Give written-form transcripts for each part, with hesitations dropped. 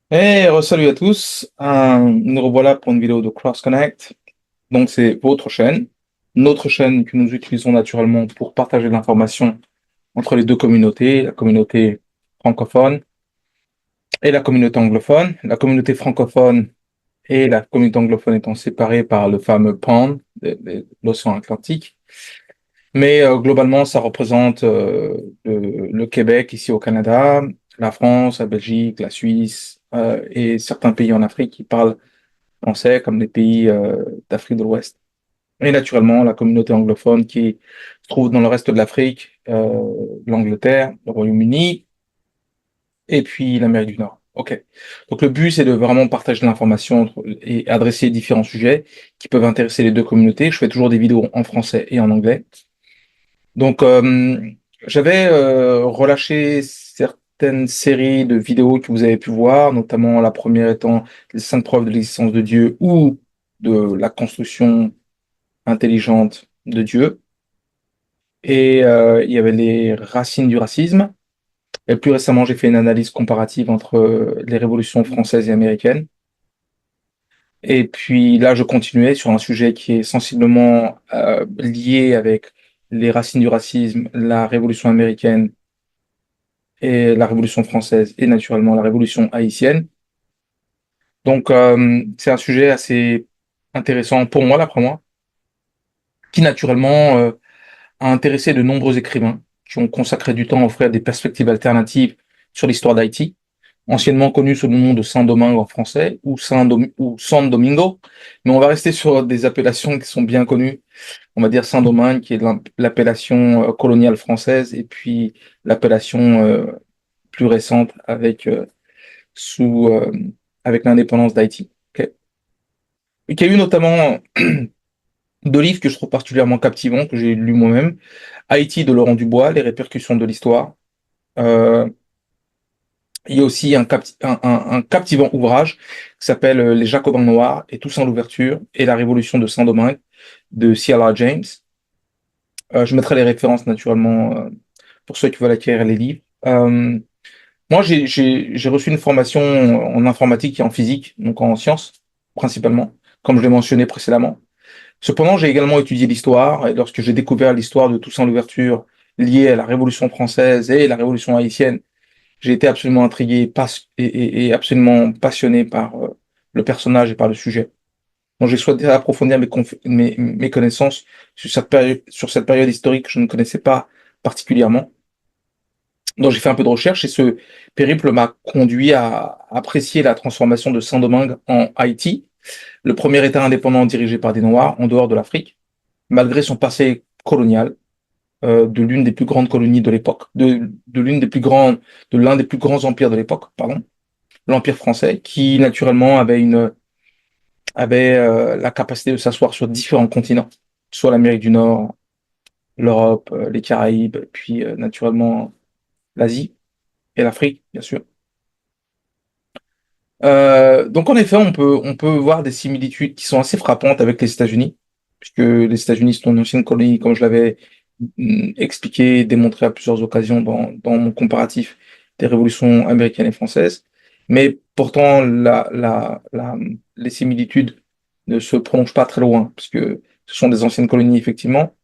Salut à tous. Nous revoilà pour une vidéo de Cross Connect. Donc, c'est votre chaîne, notre chaîne que nous utilisons naturellement pour partager de l'information entre les deux communautés, la communauté francophone et la communauté anglophone. La communauté francophone et la communauté anglophone étant séparées par le fameux pond de l'océan Atlantique. Mais globalement, ça représente le Québec ici au Canada, la France, la Belgique, la Suisse et certains pays en Afrique qui parlent français, comme les pays d'Afrique de l'Ouest. Et naturellement, la communauté anglophone qui se trouve dans le reste de l'Afrique, l'Angleterre, le Royaume-Uni et puis l'Amérique du Nord. OK. Donc le but, c'est de vraiment partager de l'information et adresser différents sujets qui peuvent intéresser les deux communautés. Je fais toujours des vidéos en français et en anglais. Donc, j'avais relâché certaines séries de vidéos que vous avez pu voir, notamment la première étant les 5 preuves de l'existence de Dieu ou de la construction intelligente de Dieu. Et il y avait les racines du racisme. Et plus récemment, j'ai fait une analyse comparative entre les révolutions françaises et américaines. Et puis là, je continuais sur un sujet qui est sensiblement lié avec les racines du racisme, la révolution américaine et la Révolution française et naturellement la Révolution haïtienne. Donc, c'est un sujet assez intéressant pour moi, d'après moi, qui naturellement a intéressé de nombreux écrivains qui ont consacré du temps à offrir des perspectives alternatives sur l'histoire d'Haïti, anciennement connu sous le nom de Saint-Domingue en français ou San Domingo, mais on va rester sur des appellations qui sont bien connues. On va dire Saint-Domingue, qui est l'appellation coloniale française, et puis l'appellation plus récente sous, euh, avec l'indépendance d'Haïti. Ok. Il y a eu notamment deux livres que je trouve particulièrement captivants, que j'ai lus moi-même. Haïti de Laurent Dubois, Les répercussions de l'histoire. Euh, il y a aussi un captivant ouvrage qui s'appelle Les Jacobins noirs et Toussaint l'ouverture et la révolution de Saint-Domingue de C.L.R. James. Je mettrai les références naturellement pour ceux qui veulent acquérir les livres. Moi, j'ai reçu une formation en informatique et en physique, donc en sciences principalement, comme je l'ai mentionné précédemment. Cependant, j'ai également étudié l'histoire, et lorsque j'ai découvert l'histoire de Toussaint Louverture liée à la Révolution française et la Révolution haïtienne, j'ai été absolument intrigué et absolument passionné par le personnage et par le sujet. Donc, j'ai souhaité approfondir mes connaissances sur cette période historique que je ne connaissais pas particulièrement. Donc j'ai fait un peu de recherche et ce périple m'a conduit à apprécier la transformation de Saint-Domingue en Haïti, le premier État indépendant dirigé par des Noirs en dehors de l'Afrique, malgré son passé colonial, de l'une des plus grandes colonies de l'époque, de l'un des plus grands empires de l'époque, pardon, l'Empire français, qui naturellement avait la capacité de s'asseoir sur différents continents, soit l'Amérique du Nord, l'Europe, les Caraïbes, puis naturellement l'Asie et l'Afrique, bien sûr. Donc en effet, on peut voir des similitudes qui sont assez frappantes avec les États-Unis, puisque les États-Unis sont une ancienne colonie, comme je l'avais expliqué, démontré à plusieurs occasions dans mon comparatif des révolutions américaines et françaises. Mais pourtant, les similitudes ne se prolongent pas très loin, puisque ce sont des anciennes colonies, effectivement.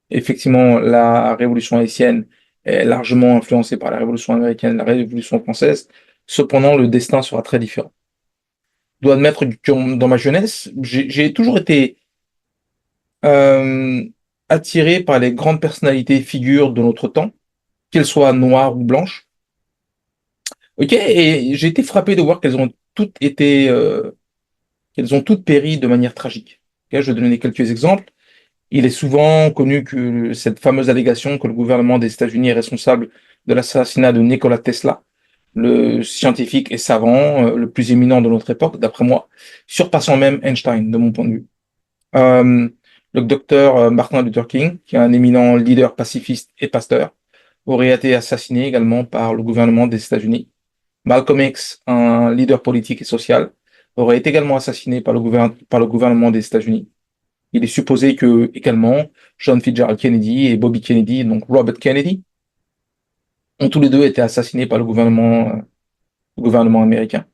Effectivement, la révolution haïtienne est largement influencée par la révolution américaine et la révolution française. Cependant, le destin sera très différent. Je dois admettre que dans ma jeunesse, j'ai toujours été euh, attiré par les grandes personnalités, figures de notre temps, qu'elles soient noires ou blanches. Ok, et j'ai été frappé de voir qu'elles ont toutes péri de manière tragique. Ok, je vais donner quelques exemples. Il est souvent connu que cette fameuse allégation que le gouvernement des États-Unis est responsable de l'assassinat de Nikola Tesla, le scientifique et savant le plus éminent de notre époque, d'après moi, surpassant même Einstein, de mon point de vue. Euh, le docteur Martin Luther King, qui est un éminent leader pacifiste et pasteur, aurait été assassiné également par le gouvernement des États-Unis. Malcolm X, un leader politique et social, aurait été également assassiné par le gouvernement des États-Unis. Il est supposé que également John Fitzgerald Kennedy et Bobby Kennedy, donc Robert Kennedy, ont tous les deux été assassinés par le gouvernement américain.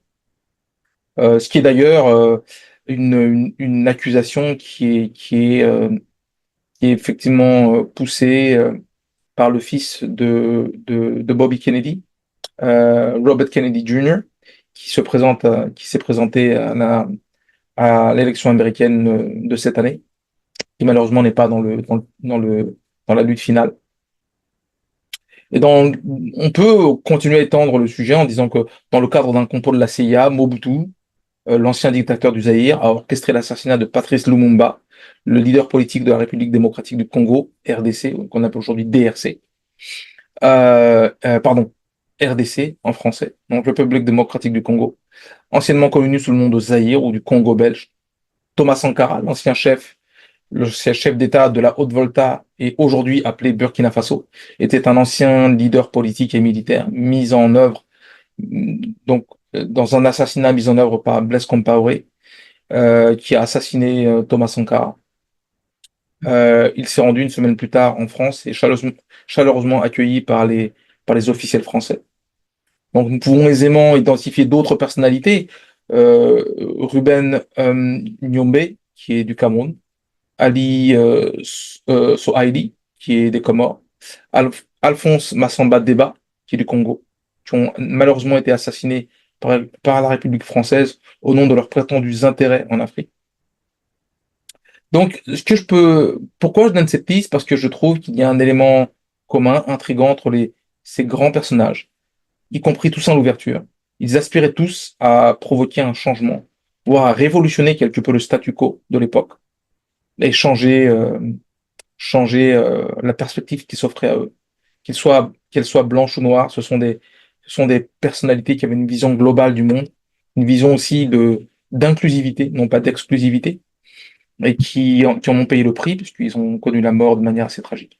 Ce qui est d'ailleurs une accusation qui est effectivement poussée par le fils de Bobby Kennedy, Robert Kennedy Jr., qui s'est présenté à l'élection américaine de cette année, qui malheureusement n'est pas dans la lutte finale. Et on peut continuer à étendre le sujet en disant que dans le cadre d'un complot de la CIA, Mobutu, l'ancien dictateur du Zaïre, a orchestré l'assassinat de Patrice Lumumba, le leader politique de la République démocratique du Congo, RDC, qu'on appelle aujourd'hui DRC. Pardon, RDC en français, donc République démocratique du Congo, anciennement connu sous le nom de Zaïre ou du Congo belge. Thomas Sankara, le chef d'État de la Haute-Volta et aujourd'hui appelé Burkina Faso, était un ancien leader politique et militaire mis en œuvre donc dans un assassinat mis en œuvre par Blaise Compaoré, qui a assassiné Thomas Sankara. Il s'est rendu une semaine plus tard en France et chaleureusement accueilli par les officiels français. Donc nous pouvons aisément identifier d'autres personnalités. Ruben Nyombe, qui est du Cameroun, Ali Sohaili, qui est des Comores, Alphonse Massamba Deba, qui est du Congo, qui ont malheureusement été assassinés par la République française au nom de leurs prétendus intérêts en Afrique. Donc, pourquoi je donne cette piste? Parce que je trouve qu'il y a un élément commun, intrigant entre ces grands personnages, y compris Toussaint Louverture. Ils aspiraient tous à provoquer un changement, voire à révolutionner quelque peu le statu quo de l'époque et changer la perspective qui s'offrait à eux. Qu'elles soient blanches ou noires, ce sont des personnalités qui avaient une vision globale du monde, une vision aussi d'inclusivité, non pas d'exclusivité, et qui en ont payé le prix, puisqu'ils ont connu la mort de manière assez tragique.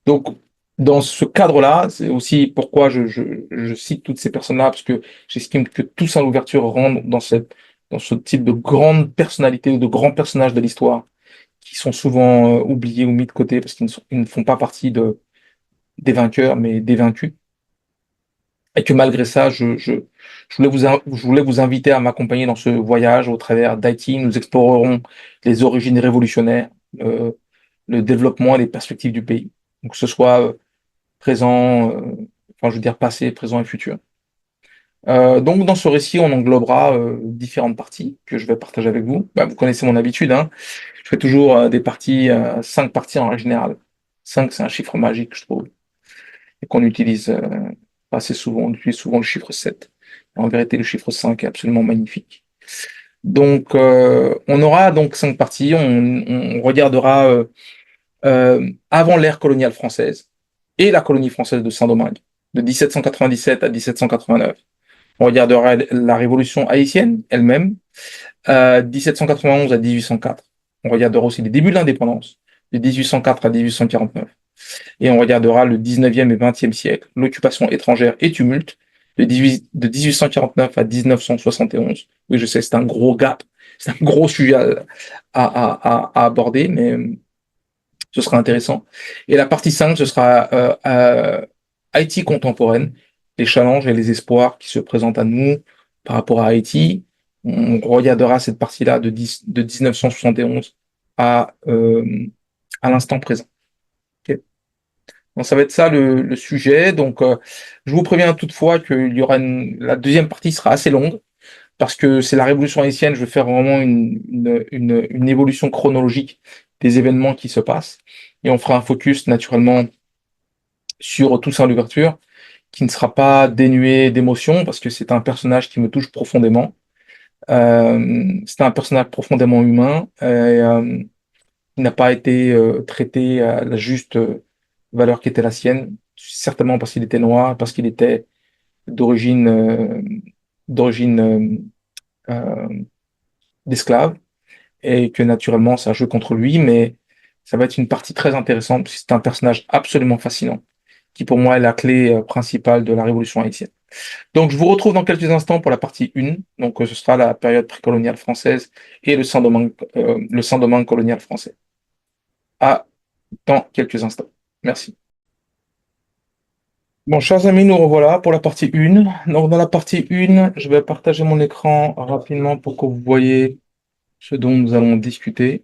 Donc, dans ce cadre-là, c'est aussi pourquoi je cite toutes ces personnes-là, parce que j'estime que Toussaint Louverture rentre dans ce type de grandes personnalités ou de grands personnages de l'histoire qui sont souvent oubliés ou mis de côté parce ils ne font pas partie des vainqueurs, mais des vaincus. Et que malgré ça, je voulais vous inviter à m'accompagner dans ce voyage au travers d'Haïti. Nous explorerons les origines révolutionnaires, euh, le développement et les perspectives du pays. Donc, que ce soit présent, enfin, je veux dire passé, présent et futur. Donc, dans ce récit, on englobera différentes parties que je vais partager avec vous. Bah, vous connaissez mon habitude, hein. Je fais toujours des parties, 5 parties en général. 5, c'est un chiffre magique, je trouve, et qu'on utilise pas assez souvent. On utilise souvent le chiffre 7. En vérité, le chiffre 5 est absolument magnifique. Donc, on aura donc 5 parties. On regardera avant l'ère coloniale française et la colonie française de Saint-Domingue, de 1797 à 1789. On regardera la révolution haïtienne elle-même, 1791 à 1804. On regardera aussi les débuts de l'indépendance, de 1804 à 1849. Et on regardera le 19e et 20e siècle, l'occupation étrangère et tumulte, de 1849 à 1971. Oui, je sais, c'est un gros gap, c'est un gros sujet à aborder, mais ce sera intéressant. Et la partie 5, ce sera Haïti contemporaine, les challenges et les espoirs qui se présentent à nous par rapport à Haïti. On regardera cette partie-là de 1971 à l'instant présent. Okay. Donc ça va être ça le sujet. Donc je vous préviens toutefois qu'il y aura la deuxième partie sera assez longue parce que c'est la révolution haïtienne. Je vais faire vraiment une évolution chronologique des événements qui se passent et on fera un focus naturellement sur Toussaint Louverture qui ne sera pas dénué d'émotion parce que c'est un personnage qui me touche profondément. C'est un personnage profondément humain qui n'a pas été traité à la juste valeur qui était la sienne, certainement parce qu'il était noir, parce qu'il était d'origine d'origine d'esclave, et que naturellement ça joue contre lui, mais ça va être une partie très intéressante, parce que c'est un personnage absolument fascinant, qui pour moi est la clé principale de la révolution haïtienne. Donc je vous retrouve dans quelques instants pour la partie 1, donc ce sera la période précoloniale française et le Saint-Domingue colonial français. À dans quelques instants. Merci. Bon, chers amis, nous revoilà pour la partie 1. Donc, dans la partie 1, je vais partager mon écran rapidement pour que vous voyez ce dont nous allons discuter.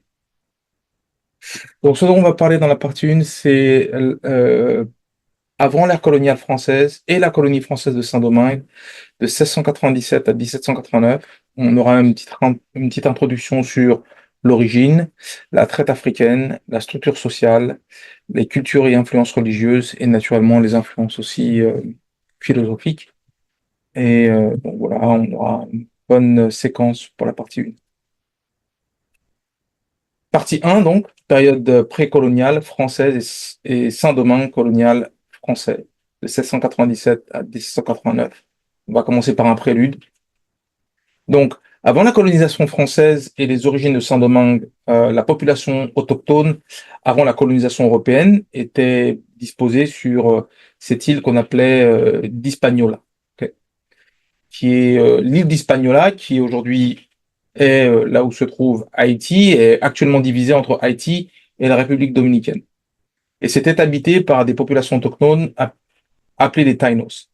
Donc, ce dont on va parler dans la partie 1, c'est avant l'ère coloniale française et la colonie française de Saint-Domingue, de 1697 à 1789. On aura une petite introduction sur l'origine, la traite africaine, la structure sociale, les cultures et influences religieuses et naturellement les influences aussi philosophiques. Et donc voilà, on aura une bonne séquence pour la partie 1. Partie 1, donc, période précoloniale française et Saint-Domingue colonial français, de 1697 à 1789. On va commencer par un prélude. Donc, avant la colonisation française et les origines de Saint-Domingue, la population autochtone, avant la colonisation européenne, était disposée sur cette île qu'on appelait d'Hispaniola, ok, qui est l'île d'Hispaniola, qui aujourd'hui est là où se trouve Haïti, est actuellement divisée entre Haïti et la République dominicaine. Et c'était habité par des populations autochtones appelées les Taïnos.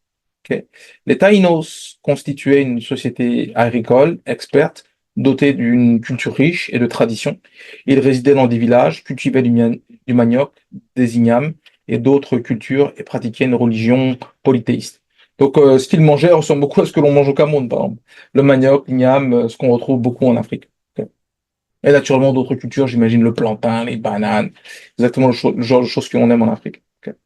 Okay. Les Taïnos constituaient une société agricole, experte, dotée d'une culture riche et de traditions. Ils résidaient dans des villages, cultivaient du manioc, des ignames et d'autres cultures et pratiquaient une religion polythéiste. Donc, ce qu'ils mangeaient ressemble beaucoup à ce que l'on mange au Cameroun, par exemple. Le manioc, l'igname, ce qu'on retrouve beaucoup en Afrique. Okay. Et naturellement, d'autres cultures, j'imagine le plantain, les bananes, exactement le genre de choses que l'on aime en Afrique. Okay.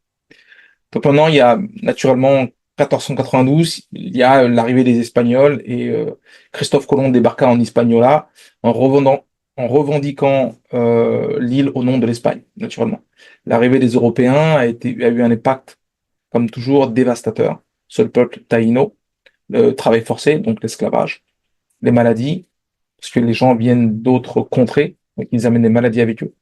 Cependant, il y a naturellement 1492, il y a l'arrivée des Espagnols et Christophe Colomb débarqua en Hispaniola en revendiquant l'île au nom de l'Espagne, naturellement. L'arrivée des Européens a eu un impact, comme toujours, dévastateur sur le peuple taïno, le travail forcé, donc l'esclavage, les maladies, parce que les gens viennent d'autres contrées, donc ils amènent des maladies avec eux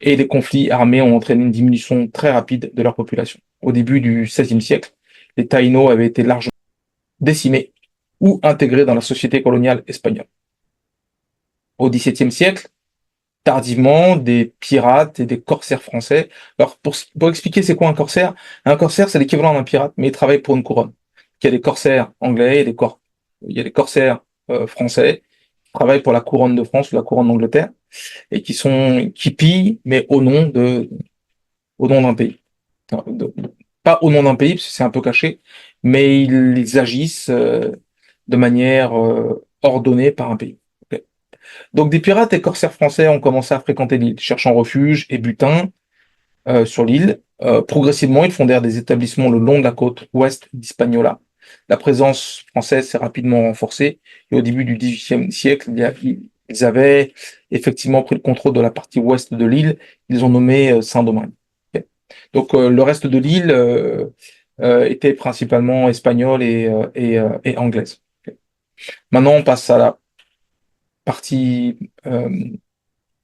et les conflits armés ont entraîné une diminution très rapide de leur population. Au début du XVIe siècle, les Taïnos avaient été largement décimés ou intégrés dans la société coloniale espagnole. Au XVIIe siècle, tardivement, des pirates et des corsaires français. Alors, pour expliquer c'est quoi un corsaire, c'est l'équivalent d'un pirate, mais il travaille pour une couronne. Il y a des corsaires anglais, il y a des corsaires français qui travaillent pour la couronne de France ou la couronne d'Angleterre et qui pillent, mais au nom d'un pays. Pas au nom d'un pays, parce que c'est un peu caché, mais ils agissent de manière ordonnée par un pays. Ok. Donc des pirates et corsaires français ont commencé à fréquenter l'île, cherchant refuge et butin sur l'île. Progressivement, ils fondèrent des établissements le long de la côte ouest d'Hispaniola. La présence française s'est rapidement renforcée et au début du XVIIIe siècle, ils avaient effectivement pris le contrôle de la partie ouest de l'île. Ils ont nommé Saint-Domingue. Okay. Donc le reste de l'île était principalement espagnole et anglaise. Okay. Maintenant, on passe à la partie, on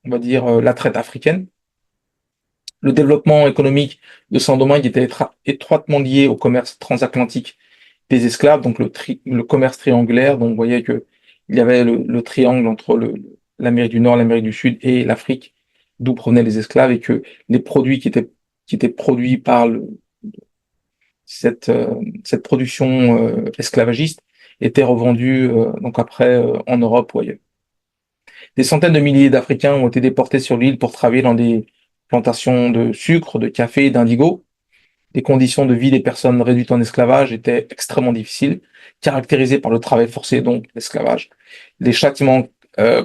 va dire, la traite africaine. Le développement économique de Saint-Domingue était étroitement lié au commerce transatlantique des esclaves, donc le commerce triangulaire. Donc, vous voyez que il y avait le triangle entre l'Amérique du Nord, l'Amérique du Sud et l'Afrique, d'où provenaient les esclaves, et que les produits qui étaient produits par cette production esclavagiste étaient revendus donc après en Europe ou ailleurs. Des centaines de milliers d'Africains ont été déportés sur l'île pour travailler dans des plantations de sucre, de café et d'indigo. Les conditions de vie des personnes réduites en esclavage étaient extrêmement difficiles, caractérisées par le travail forcé, donc l'esclavage, les châtiments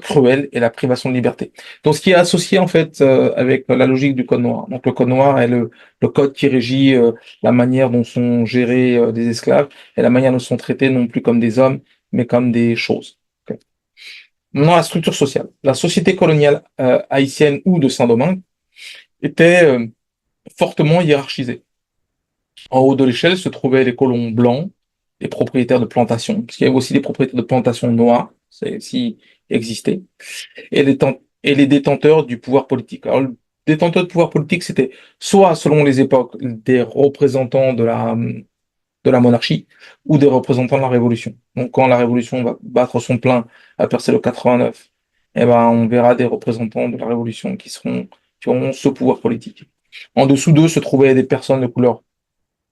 cruels et la privation de liberté. Donc, ce qui est associé en fait avec la logique du Code noir. Donc, le Code noir est le code qui régit la manière dont sont gérés des esclaves et la manière dont sont traités non plus comme des hommes, mais comme des choses. Okay. Maintenant, la structure sociale. La société coloniale haïtienne ou de Saint-Domingue était fortement hiérarchisée. En haut de l'échelle se trouvaient les colons blancs, les propriétaires de plantations, parce qu'il y avait aussi des propriétaires de plantations noires, c'est si existait, et les détenteurs du pouvoir politique. Alors, le détenteur de pouvoir politique, c'était soit, selon les époques, des représentants de la monarchie ou des représentants de la Révolution. Donc, quand la Révolution va battre son plein à percer le 89, eh ben, on verra des représentants de la Révolution qui auront ce pouvoir politique. En dessous d'eux se trouvaient des personnes de couleur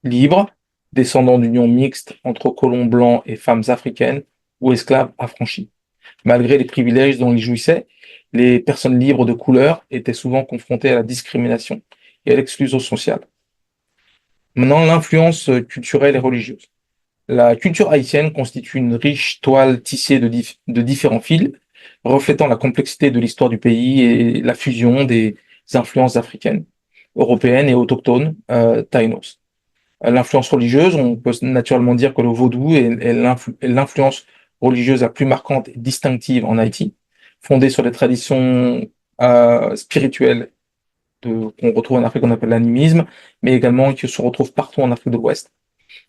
libre, descendant d'unions mixtes entre colons blancs et femmes africaines ou esclaves affranchis. Malgré les privilèges dont ils jouissaient, les personnes libres de couleur étaient souvent confrontées à la discrimination et à l'exclusion sociale. Maintenant, l'influence culturelle et religieuse. La culture haïtienne constitue une riche toile tissée de différents fils, reflétant la complexité de l'histoire du pays et la fusion des influences africaines, européennes et autochtones, taïnos. L'influence religieuse, on peut naturellement dire que le vaudou est l'influence religieuse la plus marquante et distinctive en Haïti, fondée sur les traditions spirituelles qu'on retrouve en Afrique, qu'on appelle l'animisme, mais également qui se retrouve partout en Afrique de l'Ouest.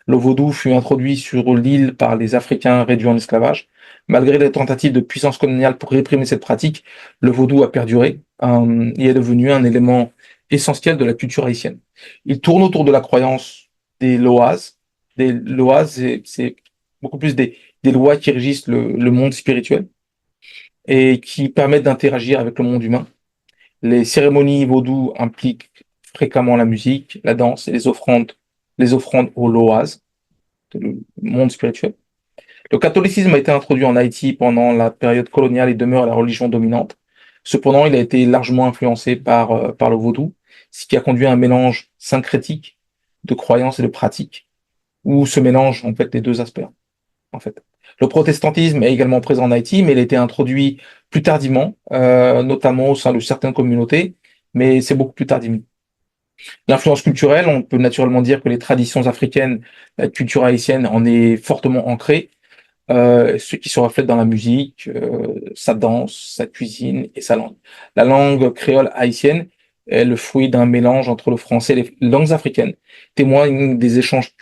Le vaudou fut introduit sur l'île par les Africains réduits en esclavage. Malgré les tentatives de puissance coloniale pour réprimer cette pratique, le vaudou a perduré et est devenu un élément essentiel de la culture haïtienne. Il tourne autour de la croyance des loas. Des loas, c'est beaucoup plus des lois qui régissent le monde spirituel et qui permettent d'interagir avec le monde humain. Les cérémonies vaudou impliquent fréquemment la musique, la danse et les offrandes aux loas, le monde spirituel. Le catholicisme a été introduit en Haïti pendant la période coloniale et demeure la religion dominante. Cependant, il a été largement influencé par le vaudou, ce qui a conduit à un mélange syncrétique de croyances et de pratiques, où se mélangent en fait les deux aspects. En fait. Le protestantisme est également présent en Haïti, mais il a été introduit plus tardivement, notamment au sein de certaines communautés, mais c'est beaucoup plus tardivement. L'influence culturelle, on peut naturellement dire que les traditions africaines, la culture haïtienne en est fortement ancrée, ce qui se reflète dans la musique, sa danse, sa cuisine et sa langue. La langue créole haïtienne est le fruit d'un mélange entre le français et les langues africaines, témoigne des échanges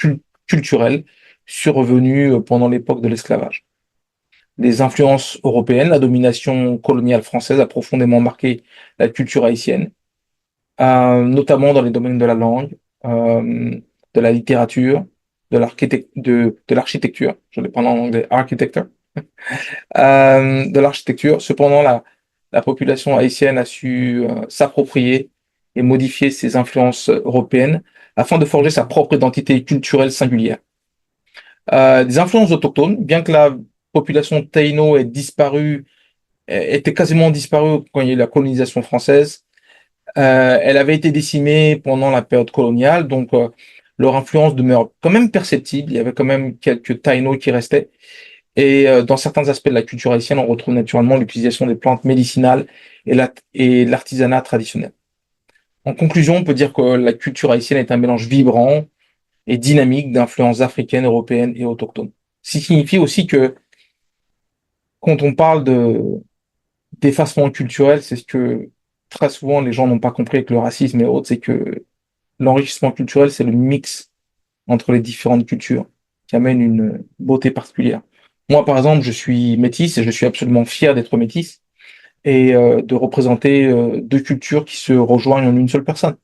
culturels survenus pendant l'époque de l'esclavage. Les influences européennes, la domination coloniale française a profondément marqué la culture haïtienne, notamment dans les domaines de la langue, de la littérature, de l'architecture, je vais prendre en anglais architecture, de l'architecture. Cependant, la population haïtienne a su s'approprier et modifier ses influences européennes afin de forger sa propre identité culturelle singulière. Des influences autochtones, bien que la population taïno ait disparu, était quasiment disparue quand il y a eu la colonisation française, elle avait été décimée pendant la période coloniale, donc leur influence demeure quand même perceptible. Il y avait quand même quelques taïnos qui restaient. Et dans certains aspects de la culture haïtienne, on retrouve naturellement l'utilisation des plantes médicinales et l'artisanat traditionnel. En conclusion, on peut dire que la culture haïtienne est un mélange vibrant et dynamique d'influences africaines, européennes et autochtones. Ce qui signifie aussi que quand on parle d'effacement culturel, c'est ce que très souvent les gens n'ont pas compris avec le racisme et autres, c'est que l'enrichissement culturel, c'est le mix entre les différentes cultures qui amène une beauté particulière. Moi, par exemple, je suis métis et je suis absolument fier d'être métis et de représenter deux cultures qui se rejoignent en une seule personne.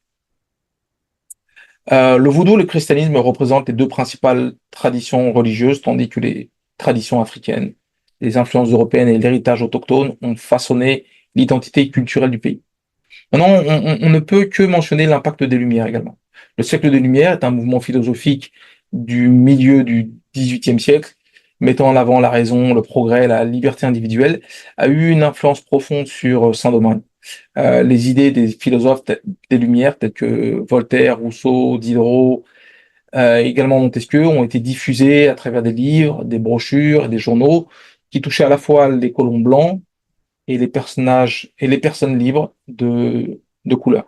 Le vaudou et le christianisme représentent les deux principales traditions religieuses, tandis que les traditions africaines, les influences européennes et l'héritage autochtone ont façonné l'identité culturelle du pays. Maintenant, on ne peut que mentionner l'impact des Lumières également. Le siècle des Lumières est un mouvement philosophique du milieu du XVIIIe siècle, mettant en avant la raison, le progrès, la liberté individuelle, a eu une influence profonde sur Saint-Domingue. Les idées des philosophes des Lumières, tels que Voltaire, Rousseau, Diderot, également Montesquieu, ont été diffusées à travers des livres, des brochures et des journaux qui touchaient à la fois les colons blancs et les personnages et les personnes libres de couleur.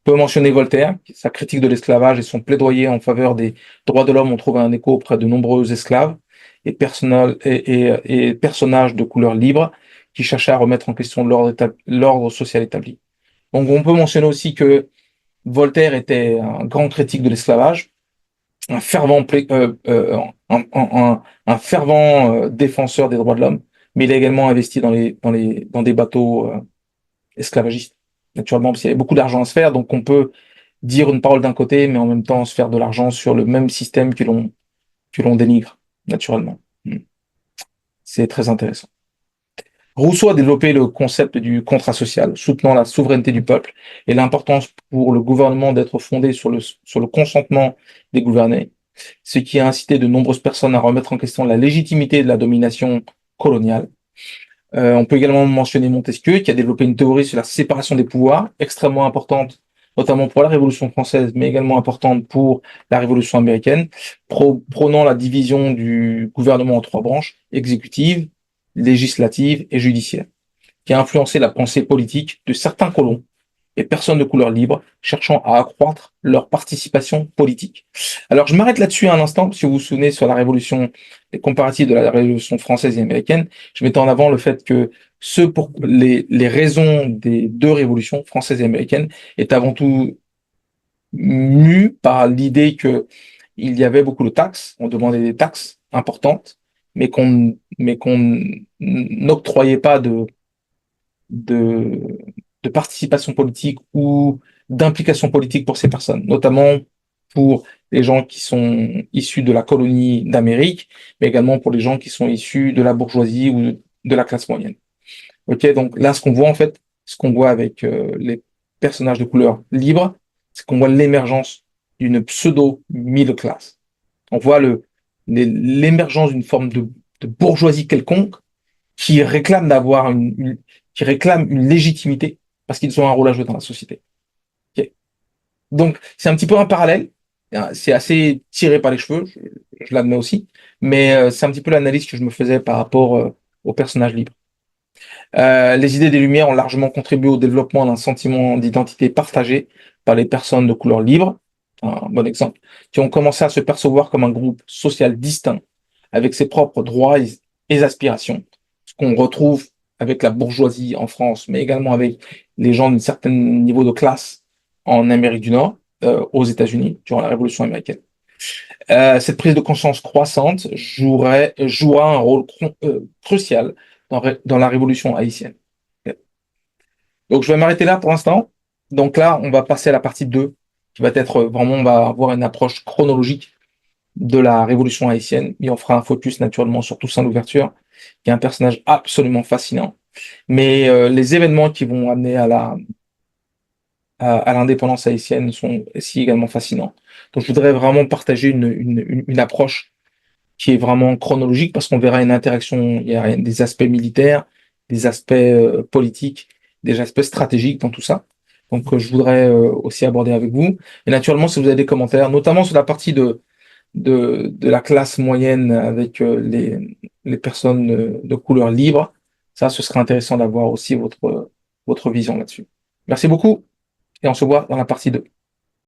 On peut mentionner Voltaire, sa critique de l'esclavage et son plaidoyer en faveur des droits de l'homme ont trouvé un écho auprès de nombreux esclaves et personnages de couleur libre qui cherchaient à remettre en question l'ordre social établi. Donc on peut mentionner aussi que Voltaire était un grand critique de l'esclavage, un fervent, un fervent défenseur des droits de l'homme, mais il a également investi dans des bateaux esclavagistes, naturellement, parce qu'il y avait beaucoup d'argent à se faire, donc on peut dire une parole d'un côté, mais en même temps se faire de l'argent sur le même système que l'on dénigre, naturellement. C'est très intéressant. Rousseau a développé le concept du contrat social, soutenant la souveraineté du peuple et l'importance pour le gouvernement d'être fondé sur le consentement des gouvernés, ce qui a incité de nombreuses personnes à remettre en question la légitimité de la domination coloniale. On peut également mentionner Montesquieu, qui a développé une théorie sur la séparation des pouvoirs, extrêmement importante, notamment pour la Révolution française, mais également importante pour la Révolution américaine, prônant la division du gouvernement en trois branches, exécutive, législative et judiciaire, qui a influencé la pensée politique de certains colons et personnes de couleur libre cherchant à accroître leur participation politique. Alors, je m'arrête là-dessus un instant, si vous vous souvenez, sur la révolution, les comparatifs de la révolution française et américaine, je mettais en avant le fait que pour les raisons des deux révolutions, française et américaine, est avant tout mu par l'idée que il y avait beaucoup de taxes, on demandait des taxes importantes, mais qu'on n'octroyait pas de, de participation politique ou d'implication politique pour ces personnes, notamment pour les gens qui sont issus de la colonie d'Amérique, mais également pour les gens qui sont issus de la bourgeoisie ou de la classe moyenne. Ok, donc là, ce qu'on voit en fait, ce qu'on voit avec les personnages de couleur libre, c'est qu'on voit l'émergence d'une pseudo middle class. On voit l'émergence d'une forme de bourgeoisie quelconque qui réclament qui réclament une légitimité parce qu'ils ont un rôle à jouer dans la société. Okay. Donc, c'est un petit peu un parallèle. C'est assez tiré par les cheveux, je l'admets aussi, mais c'est un petit peu l'analyse que je me faisais par rapport aux personnages libres. Les idées des Lumières ont largement contribué au développement d'un sentiment d'identité partagé par les personnes de couleur libre, un bon exemple, qui ont commencé à se percevoir comme un groupe social distinct, avec ses propres droits et aspirations, ce qu'on retrouve avec la bourgeoisie en France, mais également avec les gens d'un certain niveau de classe en Amérique du Nord, aux États-Unis, durant la Révolution américaine. Cette prise de conscience croissante jouera un rôle crucial dans la révolution haïtienne. Donc, je vais m'arrêter là pour l'instant. Donc là, on va passer à la partie 2, qui va être vraiment, on va avoir une approche chronologique de la révolution haïtienne, et on fera un focus naturellement sur Toussaint Louverture, qui est un personnage absolument fascinant. Mais les événements qui vont amener à l'indépendance haïtienne sont aussi également fascinants. Donc, je voudrais vraiment partager une approche qui est vraiment chronologique parce qu'on verra une interaction, il y a des aspects militaires, des aspects politiques, des aspects stratégiques dans tout ça. Donc, je voudrais aussi aborder avec vous. Et naturellement, si vous avez des commentaires, notamment sur la partie de la classe moyenne avec les personnes de couleur libre, ça, ce serait intéressant d'avoir aussi votre vision là-dessus. Merci beaucoup et on se voit dans la partie 2.